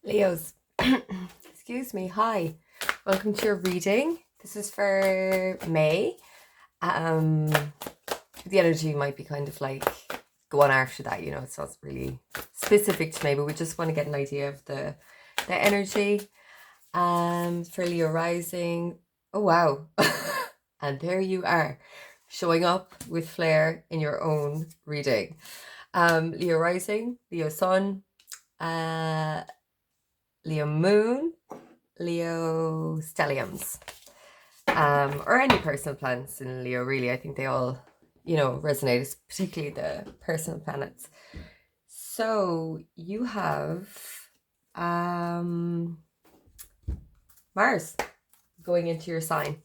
Leos, excuse me. Hi, welcome to your reading. This is for May. Um, the energy might be kind of like go on after that. It's not really specific to May, but we just want to get an idea of the energy. For Leo rising. Oh wow, and there you are, showing up with flair in your own reading. Leo rising, Leo sun, uh, Leo moon, Leo stelliums, or any personal planets in Leo, really. I think they all, resonate, particularly the personal planets. So you have um, Mars going into your sign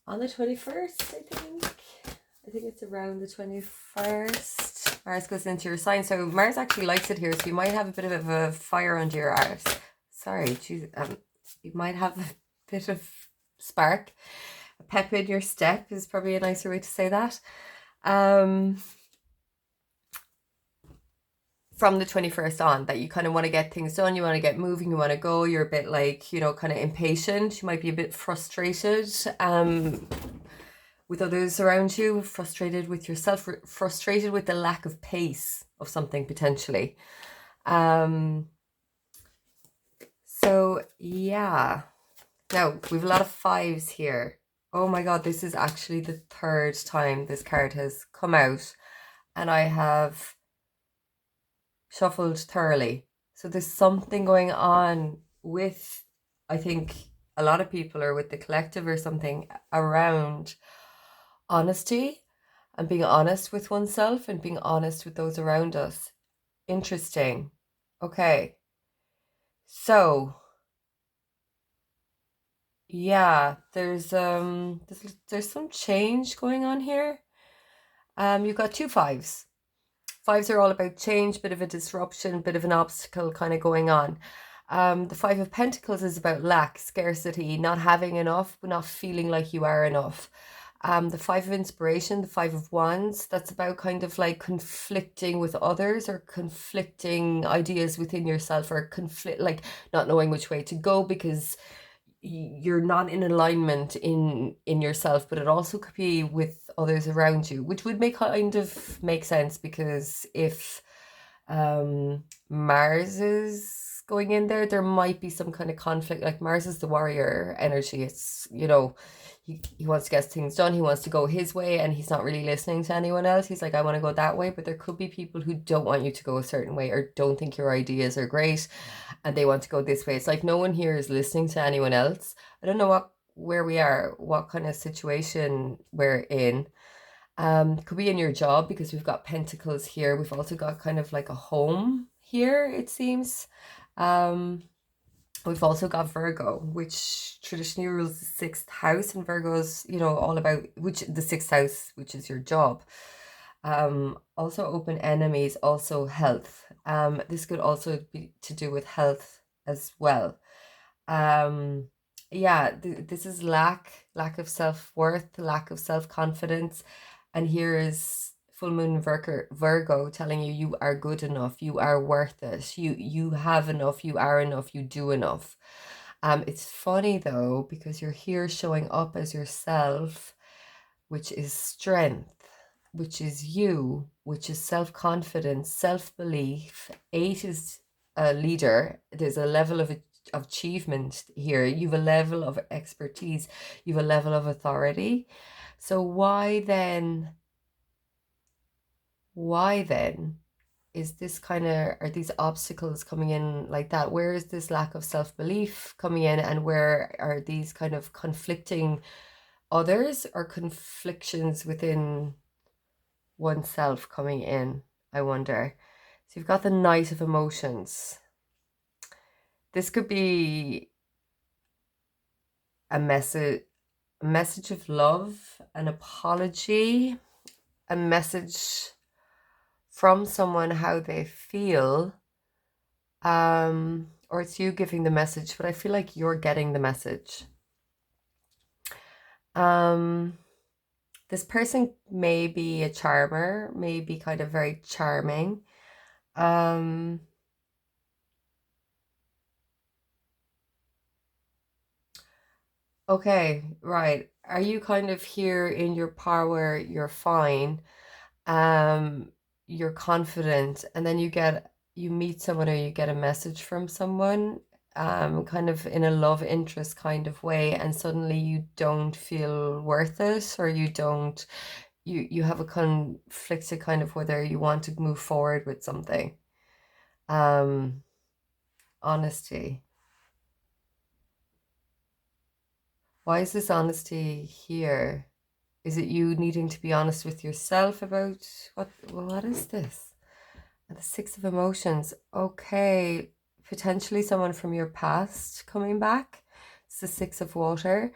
on the 21st, I think. I think it's around the 21st. Mars goes into your sign. So Mars actually likes it here. So you might have a bit of a fire under your arse. Sorry, geez, you might have a bit of spark. A pep in your step is probably a nicer way to say that. From the 21st on, that you kind of want to get things done, you want to get moving, you want to go, you're a bit like, kind of impatient, you might be a bit frustrated with others around you, frustrated with yourself, frustrated with the lack of pace of something potentially. So yeah, now we have a lot of fives here. Oh my god, this is actually the third time this card has come out, and I have shuffled thoroughly. So there's something going on with, I think, a lot of people, or with the collective or something, around honesty and being honest with oneself and being honest with those around us. Interesting. Okay. So yeah, there's some change going on here. You've got two fives. Fives are all about change, bit of a disruption, bit of an obstacle kind of going on. The Five of Pentacles is about lack, scarcity, not having enough, but not feeling like you are enough. The Five of Inspiration, the Five of Wands, that's about kind of like conflicting with others, or conflicting ideas within yourself, or like not knowing which way to go because you're not in alignment in yourself. But it also could be with others around you, which would make sense, because if Mars is going in there, there might be some kind of conflict. Like, Mars is the warrior energy. It's, he wants to get things done, he wants to go his way, and he's not really listening to anyone else. He's like, I want to go that way. But there could be people who don't want you to go a certain way, or don't think your ideas are great, and they want to go this way. It's like no one here is listening to anyone else. I don't know where we are, what kind of situation we're in. Could be in your job, because we've got Pentacles here. We've also got kind of like a home here, it seems. We've also got Virgo, which traditionally rules the sixth house, and Virgo's, all about the sixth house, which is your job. Also open enemies, also health. This could also be to do with health as well. Yeah, this is lack of self-worth, lack of self-confidence. And here is full moon Virgo telling you, you are good enough, you are worth it, you have enough, you are enough, you do enough. It's funny though, because you're here showing up as yourself, which is strength, which is you, which is self-confidence, self-belief. 8 is a leader. There's a level of achievement here. You have a level of expertise, you have a level of authority. So why then is this are these obstacles coming in like that? Where is this lack of self-belief coming in, and where are these kind of conflicting others, or conflictions within oneself coming in, I wonder? So you've got the Knight of Emotions. This could be a message of love, an apology, a message from someone, how they feel, or it's you giving the message, but I feel like you're getting the message. This person may be a charmer, may be kind of very charming. Okay, right. Are you kind of here in your power, you're fine, um, you're confident, and then you meet someone or you get a message from someone, kind of in a love interest kind of way, and suddenly you don't feel worth it, or you have a conflicted kind of whether you want to move forward with something. Um, Honesty. Why is this honesty here? Is it you needing to be honest with yourself about what is this? The Six of Emotions. Okay, potentially someone from your past coming back. It's the Six of Water.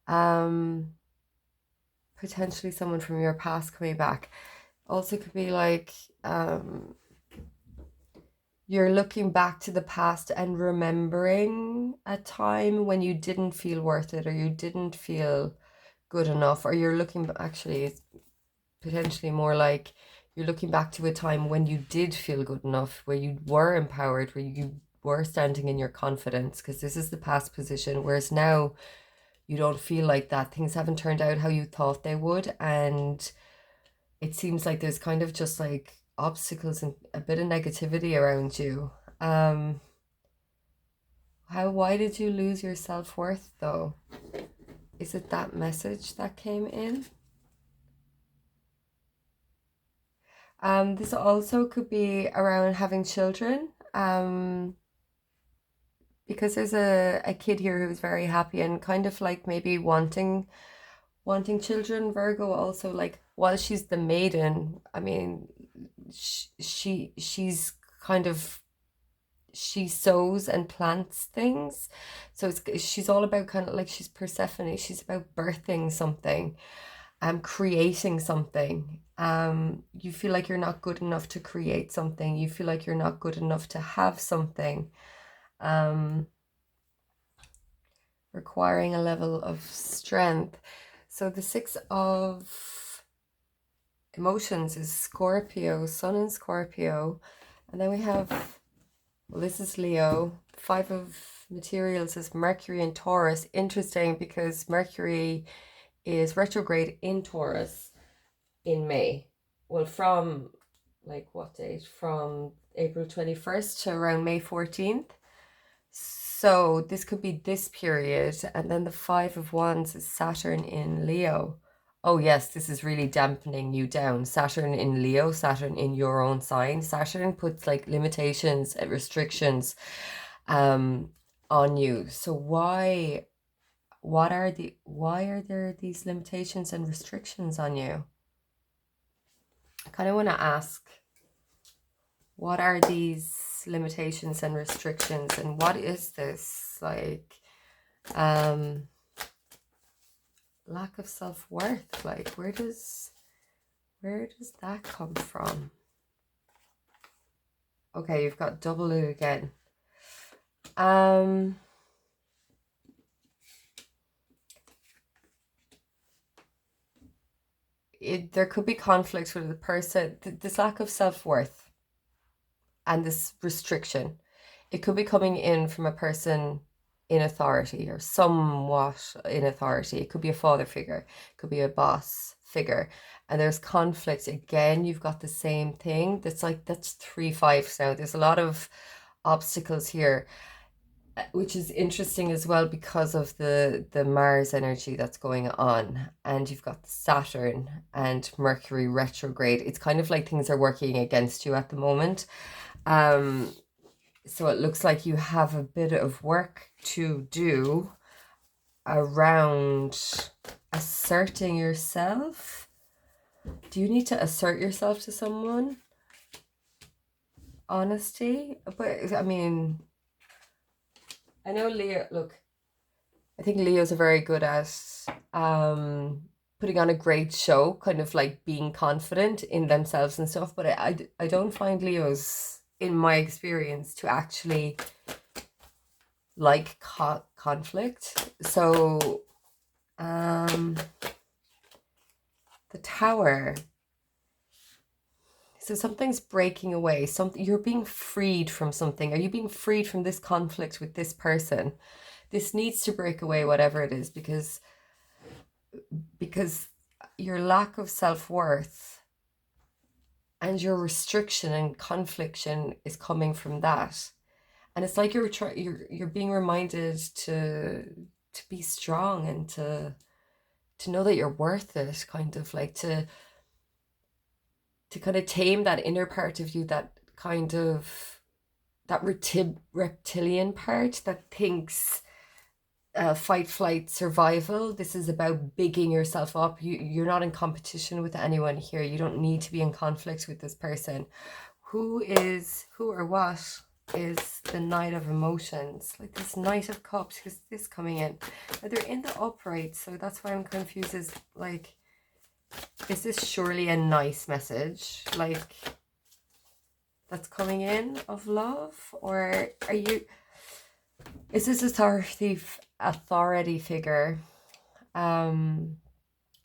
Um, Potentially someone from your past coming back. Also could be like you're looking back to the past and remembering a time when you didn't feel worth it or you didn't feel good enough, or you're looking actually it's potentially more like you're looking back to a time when you did feel good enough, where you were empowered, where you were standing in your confidence, because this is the past position, whereas now you don't feel like that. Things haven't turned out how you thought they would, and it seems like there's kind of just like obstacles and a bit of negativity around you. Um, why did you lose your self-worth though? Is it that message that came in? This also could be around having children. Because there's a kid here who's very happy and kind of like maybe wanting children. Virgo also, like, while she's the maiden, I mean, she's kind of she sows and plants things, so she's all about kind of like she's Persephone. She's about birthing something, creating something. You feel like you're not good enough to create something. You feel like you're not good enough to have something. Um, Requiring a level of strength. So the Six of Emotions is Scorpio, Sun in Scorpio. And then we have, well, this is Leo. Five of Materials is Mercury in Taurus. Interesting because Mercury is retrograde in Taurus in May. Well, from like what date? From April 21st to around May 14th. So this could be this period. And then the Five of Wands is Saturn in Leo. Oh, yes, this is really dampening you down. Saturn in Leo, Saturn in your own sign. Saturn puts like limitations and restrictions on you. So why are there these limitations and restrictions on you? I kind of want to ask, what are these limitations and restrictions, and what is this like lack of self-worth? Like, where does that come from? Okay, you've got double it again. There could be conflict with the person, this lack of self-worth and this restriction. It could be coming in from a person in authority or somewhat in authority. It could be a father figure, it could be a boss figure, and there's conflict again. You've got the same thing. That's 3 5s now. There's a lot of obstacles here, which is interesting as well because of the Mars energy that's going on, and you've got Saturn and Mercury retrograde. It's kind of like things are working against you at the moment. So it looks like you have a bit of work to do around asserting yourself. Do you need to assert yourself to someone? Honesty? But I mean, I know Leo, look, I think Leos are very good at putting on a great show, kind of like being confident in themselves and stuff, but I don't find Leos, in my experience, to actually like conflict. So the Tower, so something's breaking away, something, you're being freed from something. Are you being freed from this conflict with this person? this needs to break away, whatever it is, because your lack of self-worth and your restriction and confliction is coming from that. And it's like you're being reminded to be strong and to know that you're worth it, kind of like to kind of tame that inner part of you, that kind of that reptilian part that thinks fight, flight, survival. This is about bigging yourself up. You're not in competition with anyone here. You don't need to be in conflict with this person. Who or what is the Knight of Emotions? Like this Knight of Cups, who's this coming in? Now they're in the upright, so that's why I'm confused. Is like, is this surely a nice message? Like, that's coming in of love? Or are you, is this authority figure,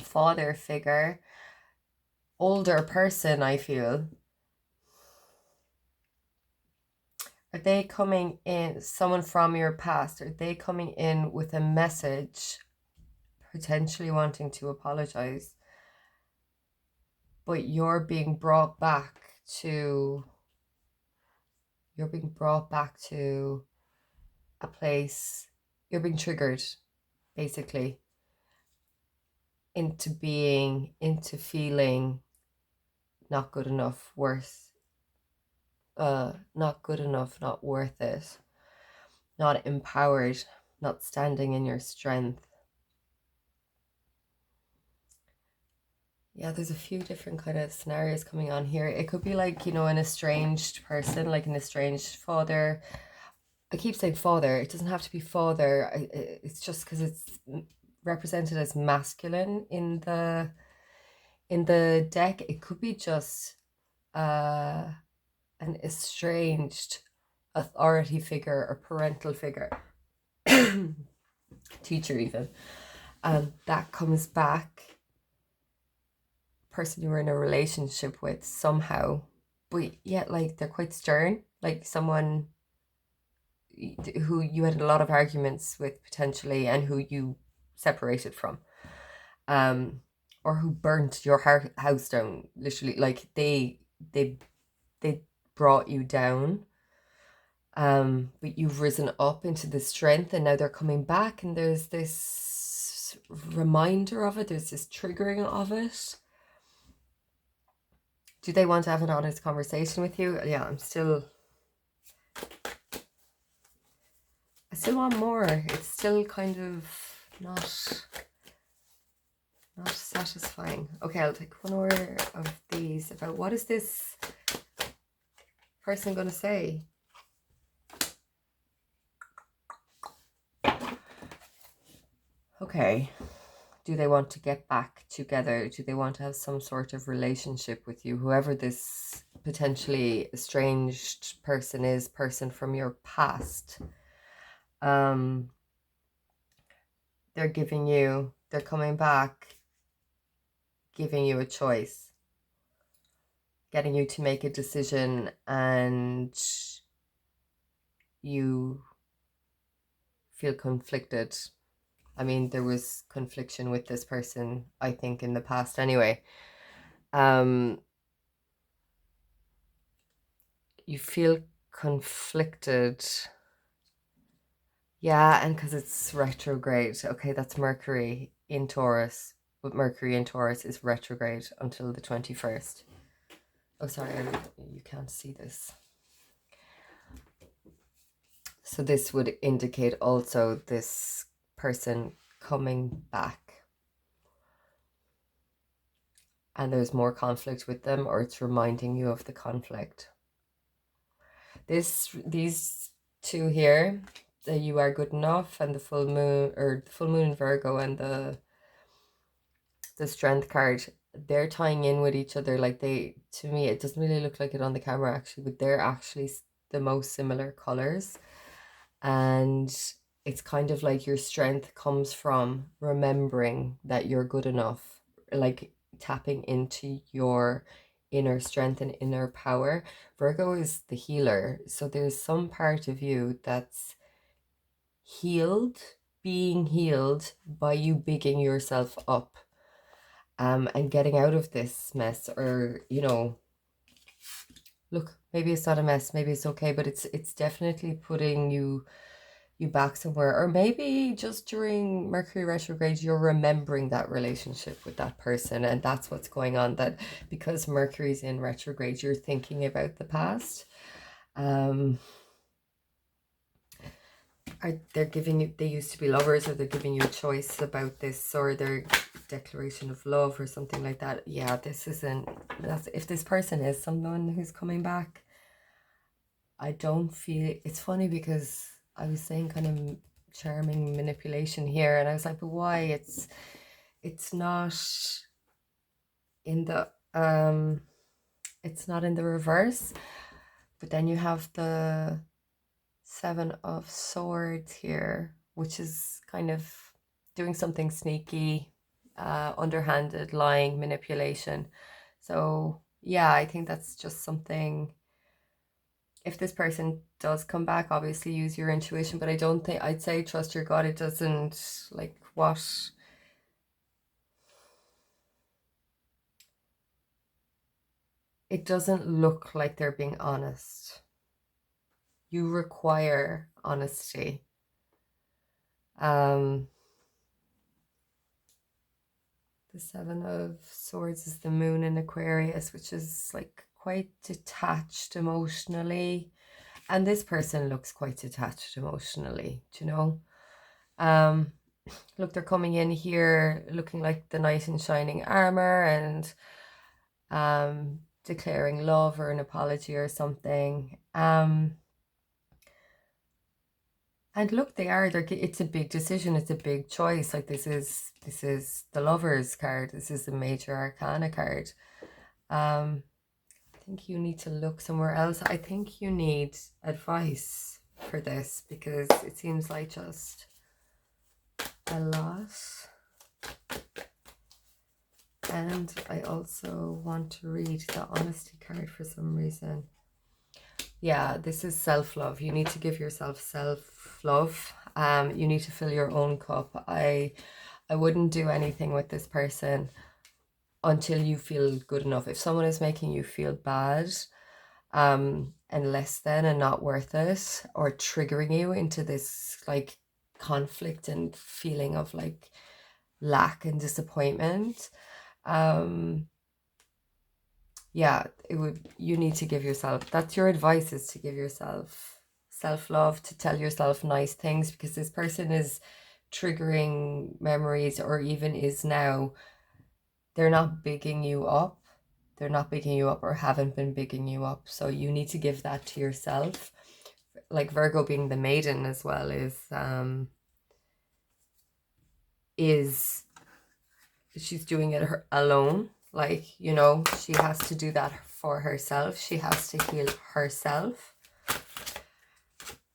father figure, older person, I feel? Are they coming in, someone from your past, are they coming in with a message, potentially wanting to apologize, but you're being brought back to a place, you're being triggered, basically, into feeling not good enough, not good enough, not worth it, not empowered, not standing in your strength. Yeah, there's a few different kind of scenarios coming on here. It could be like, you know, an estranged person, like an estranged father. I keep saying father. It doesn't have to be father. It's just because it's represented as masculine in the deck. It could be just an estranged authority figure or parental figure, teacher even, that comes back, person you were in a relationship with somehow, but yet like they're quite stern, like someone who you had a lot of arguments with potentially, and who you separated from, or who burnt your house down, literally, like they brought you down, but you've risen up into the strength, and now they're coming back, and there's this reminder of it, there's this triggering of it. Do they want to have an honest conversation with you? Yeah, I still want more. It's still kind of not satisfying. Okay, I'll take one more of these about what is this person going to say. Okay. Do they want to get back together? Do they want to have some sort of relationship with you? Whoever this potentially estranged person is, person from your past. They're coming back, giving you a choice, getting you to make a decision, and you feel conflicted. I mean, there was confliction with this person, I think, in the past anyway. You feel conflicted. Yeah, and because it's retrograde. Okay, that's Mercury in Taurus. But Mercury in Taurus is retrograde until the 21st. Oh, sorry, you can't see this. So this would indicate also this person coming back. And there's more conflict with them, or it's reminding you of the conflict. These two here, the You Are Good Enough and the full moon, or the full moon in Virgo, and the Strength card, they're tying in with each other. Like to me, it doesn't really look like it on the camera actually, but they're actually the most similar colors. And it's kind of like your strength comes from remembering that you're good enough, like tapping into your inner strength and inner power. Virgo is the healer, so there's some part of you that's being healed by you bigging yourself up, and getting out of this mess. Or, you know, look, maybe it's not a mess, maybe it's okay, but it's definitely putting you back somewhere. Or maybe just during Mercury retrograde, you're remembering that relationship with that person, and that's what's going on. That because Mercury's in retrograde, you're thinking about the past. They're giving you, they used to be lovers, or they're giving you a choice about this, or their declaration of love or something like that. Yeah, this isn't, that's, if this person is someone who's coming back, I don't feel, it's funny because I was saying kind of charming manipulation here, and I was like, but why? It's not in the it's not in the reverse. But then you have the Seven of Swords here, which is kind of doing something sneaky, underhanded, lying, manipulation. So yeah, I think that's just something. If this person does come back, obviously use your intuition, but I don't think, I'd say trust your gut. It doesn't, like, what, it doesn't look like they're being honest. You require honesty. The Seven of Swords is the moon in Aquarius, which is like quite detached emotionally. And this person looks quite detached emotionally, do you know? Look, they're coming in here looking like the knight in shining armor, and declaring love or an apology or something. And look, it's a big decision, it's a big choice. Like, this is the Lovers card. This is the Major Arcana card. I think you need to look somewhere else. I think you need advice for this, because it seems like just a lot. And I also want to read the Honesty card for some reason. Yeah, this is self-love. You need to give yourself self-love. You need to fill your own cup. I wouldn't do anything with this person until you feel good enough. If someone is making you feel bad, and less than, and not worth it, or triggering you into this like conflict and feeling of like lack and disappointment, yeah, you need to give yourself, that's your advice, is to give yourself self-love, to tell yourself nice things, because this person is triggering memories, or even is now, they're not bigging you up. They're not bigging you up, or haven't been bigging you up. So you need to give that to yourself. Like Virgo being the maiden as well is she's doing it alone. Like, you know, she has to do that for herself. She has to heal herself.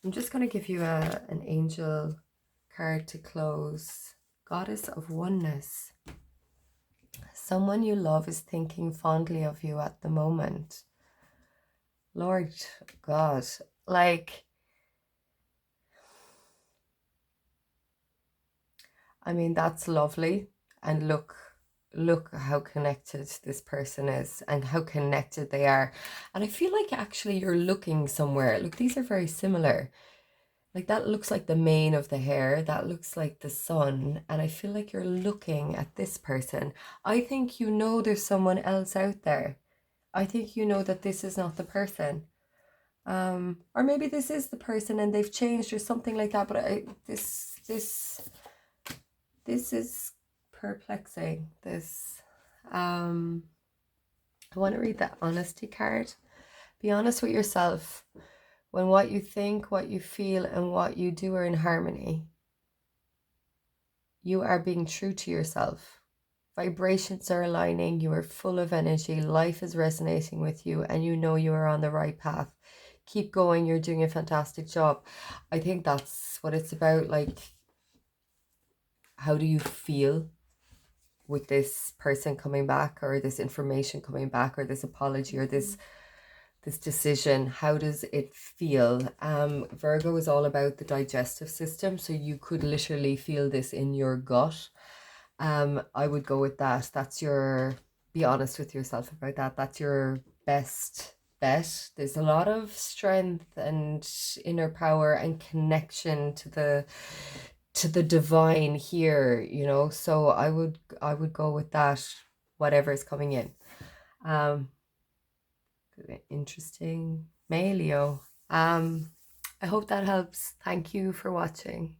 I'm just going to give you an angel card to close. Goddess of Oneness. Someone you love is thinking fondly of you at the moment. Lord God, like, I mean, that's lovely. And look how connected this person is, and how connected they are. And I feel like actually you're looking somewhere. Look, these are very similar. Like, that looks like the mane of the hair. That looks like the sun. And I feel like you're looking at this person. I think you know there's someone else out there. I think you know that this is not the person. Or maybe this is the person and they've changed or something like that. But this is perplexing. I want to read the honesty card. Be honest with yourself. When what you think, what you feel, and what you do are in harmony, you are being true to yourself. Vibrations are aligning. You are full of energy. Life is resonating with you, and you know you are on the right path. Keep going. You're doing a fantastic job. I think that's what it's about. Like, how do you feel with this person coming back, or this information coming back, or this apology, or this this decision. How does it feel? Virgo is all about the digestive system, so you could literally feel this in your gut. I would go with that. That's your, be honest with yourself about that. That's your best bet. There's a lot of strength and inner power and connection to the divine here, you know. So I would go with that, whatever is coming in. Interesting. May Leo. I hope that helps. Thank you for watching.